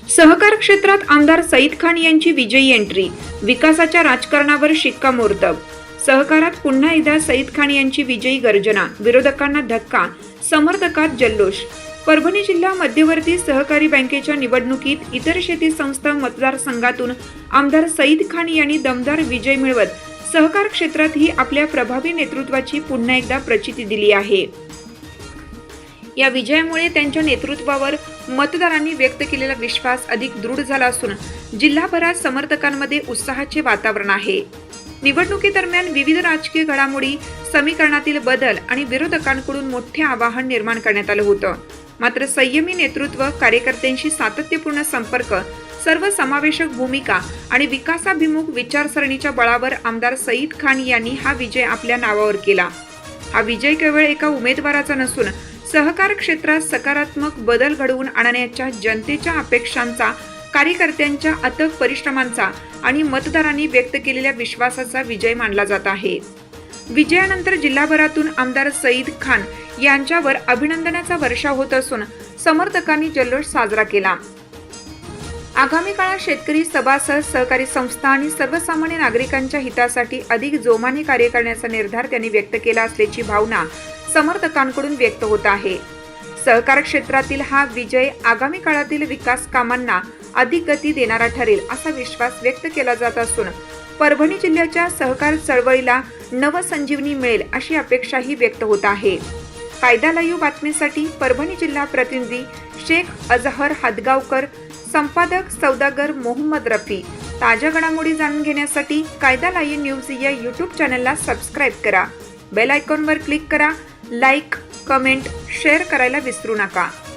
सहकार क्षेत्रात आमदार सईद खान यांची विजयी एंट्री, विकासाच्या राजकारणावर शिक्कामोर्तब। सहकारात पुन्हा एकदा सईद खान यांची विजयी गर्जना, विरोधकांना धक्का, समर्थकात जल्लोष। परभणी जिल्हा मध्यवर्ती सहकारी बँकेच्या निवडणुकीत इतर शेती संस्था मतदारसंघातून आमदार सईद खान यांनी दमदार विजय मिळवत सहकार क्षेत्रातही आपल्या प्रभावी नेतृत्वाची पुन्हा एकदा प्रचिती दिली आहे। या विजयामुळे त्यांच्या नेतृत्वावर मतदारांनी व्यक्त केलेला विश्वास अधिक दृढ झाला असून जिल्हाभरात समर्थकांमध्ये उत्साहाचे वातावरण आहे। निवडणुकीदरम्यान विविध राजकीय घडामोडी, समीकरणातील बदल आणि विरोधकांकडून मोठे आवाहन निर्माण करण्यात आलं होतं। मात्र संयमी नेतृत्व, कार्यकर्त्यांशी सातत्यपूर्ण संपर्क, सर्वसमावेशक भूमिका आणि विकासाभिमुख विचारसरणीच्या बळावर आमदार सईद खान यांनी हा विजय आपल्या नावावर केला। हा विजय केवळ एका उमेदवाराचा नसून सहकार क्षेत्रात सकारात्मक बदल घडवून आणण्याच्या जनतेच्या अपेक्षांचा, कार्यकर्त्यांच्या अथक परिश्रमांचा आणि मतदारांनी व्यक्त केलेल्या विश्वासाचा विजय मानला जात आहे। विजयानंतर जिल्हाभरातून आमदार सईद खान यांच्यावर अभिनंदनाचा वर्षाव होत असून समर्थकांनी जल्लोष साजरा केला। आगामी काळात शेतकरी, सभासद, सहकारी संस्था आणि सर्वसामान्य नागरिकांच्या हितासाठी अधिक जोमाने कार्य करण्याचा निर्धार त्यांनी व्यक्त केला असल्याची भावना समर्थकांकडून व्यक्त होत आहे। सहकार क्षेत्रातील हा विजय आगामी काळातील विकास कामांना अधिक गती देणारा ठरेल असा विश्वास व्यक्त केला जात असून परभणी जिल्ह्याच्या सहकार चळवळीला नवसंजीवनी मिळेल अशी अपेक्षाही व्यक्त होत आहे। कायदा लाईव्ह बातमीसाठी परभणी जिल्हा प्रतिनिधी शेख अजहर हदगावकर, संपादक सौदागर मोहम्मद रफी। ताज्या घडामोडी जाणून घेण्यासाठी कायदा लाईव्ह न्यूज या यूट्यूब चॅनलला सबस्क्राईब करा। बेल आयकॉनवर क्लिक करा। लाईक, कमेंट, शेअर करायला विसरू नका।